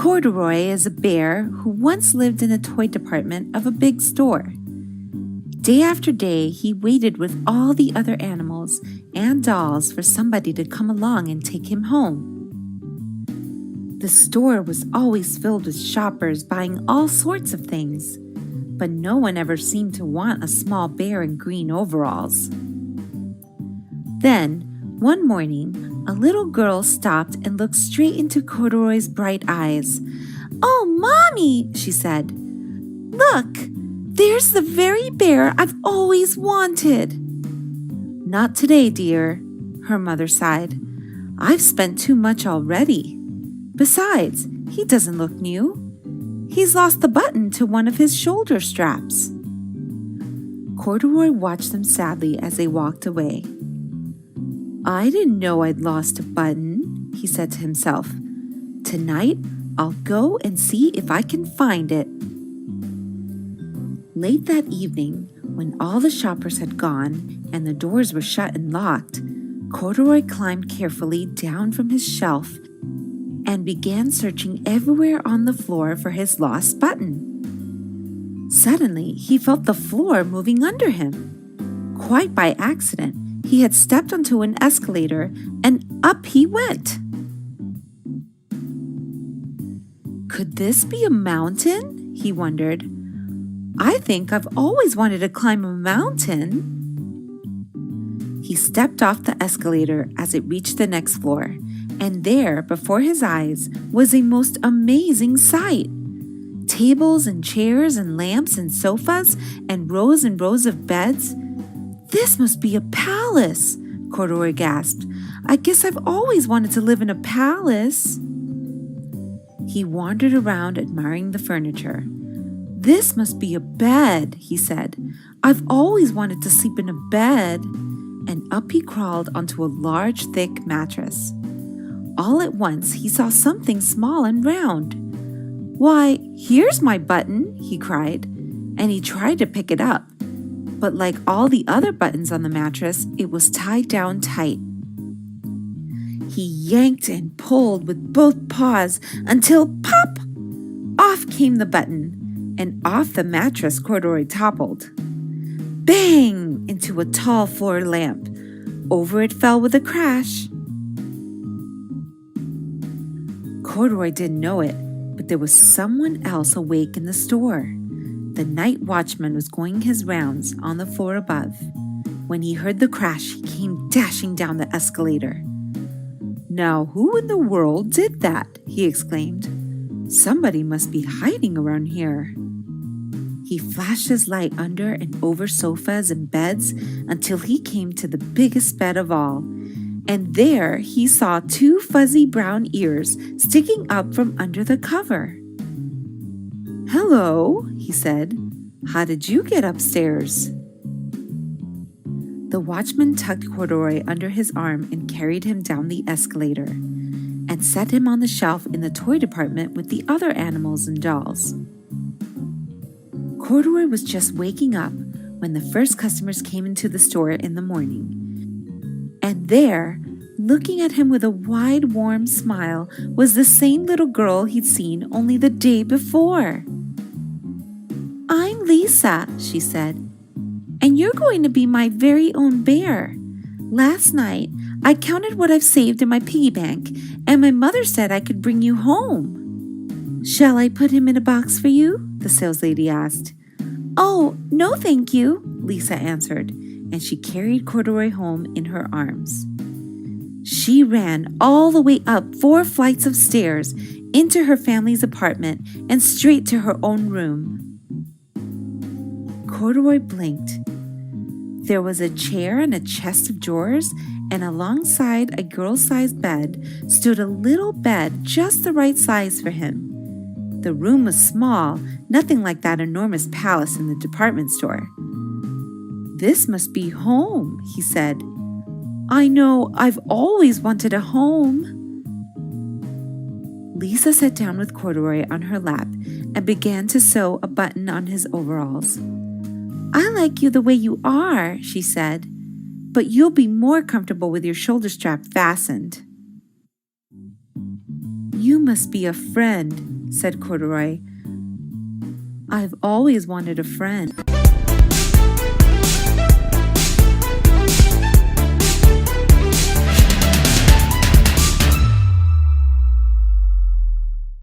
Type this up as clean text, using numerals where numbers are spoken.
Corduroy is a bear who once lived in the toy department of a big store. Day after day, he waited with all the other animals and dolls for somebody to come along and take him home. The store was always filled with shoppers buying all sorts of things, but no one ever seemed to want a small bear in green overalls. Then, one morning, a little girl stopped and looked straight into Corduroy's bright eyes. "Oh, Mommy," she said. "Look, there's the very bear I've always wanted." "Not today, dear," her mother sighed. "I've spent too much already. Besides, he doesn't look new. He's lost the button to one of his shoulder straps." Corduroy watched them sadly as they walked away. "I didn't know I'd lost a button," he said to himself. "Tonight, I'll go and see if I can find it." Late that evening, when all the shoppers had gone and the doors were shut and locked, Corduroy climbed carefully down from his shelf and began searching everywhere on the floor for his lost button. Suddenly, he felt the floor moving under him. Quite by accident, he had stepped onto an escalator and up he went. Could this be a mountain? He wondered. I think I've always wanted to climb a mountain. He stepped off the escalator as it reached the next floor, and there, before his eyes, was a most amazing sight. Tables and chairs and lamps and sofas and rows of beds. "This must be a palace," Corduroy gasped. "I guess I've always wanted to live in a palace." He wandered around admiring the furniture. "This must be a bed," he said. "I've always wanted to sleep in a bed." And up he crawled onto a large, thick mattress. All at once, he saw something small and round. "Why, here's my button," he cried, and he tried to pick it up. But like all the other buttons on the mattress, it was tied down tight. He yanked and pulled with both paws until pop! Off came the button, and off the mattress Corduroy toppled. Bang! Into a tall floor lamp. Over it fell with a crash. Corduroy didn't know it, but there was someone else awake in the store. The night watchman was going his rounds on the floor above. When he heard the crash, he came dashing down the escalator. "Now, who in the world did that?" he exclaimed. "Somebody must be hiding around here." He flashed his light under and over sofas and beds until he came to the biggest bed of all. And there he saw two fuzzy brown ears sticking up from under the cover. "Hello," he said. "How did you get upstairs?" The watchman tugged Corduroy under his arm and carried him down the escalator and set him on the shelf in the toy department with the other animals and dolls. Corduroy was just waking up when the first customers came into the store in the morning. And there, looking at him with a wide, warm smile, was the same little girl he'd seen only the day before. "I'm Lisa," she said, "and you're going to be my very own bear. Last night, I counted what I've saved in my piggy bank, and my mother said I could bring you home." "Shall I put him in a box for you?" the saleslady asked. "Oh, no thank you," Lisa answered, and she carried Corduroy home in her arms. She ran all the way up 4 flights of stairs into her family's apartment and straight to her own room. Corduroy blinked. There was a chair and a chest of drawers, and alongside a girl-sized bed stood a little bed just the right size for him. The room was small, nothing like that enormous palace in the department store. "This must be home," he said. "I know I've always wanted a home." Lisa sat down with Corduroy on her lap and began to sew a button on his overalls. "I like you the way you are," she said, "but you'll be more comfortable with your shoulder strap fastened." "You must be a friend," said Corduroy. I've always wanted a friend.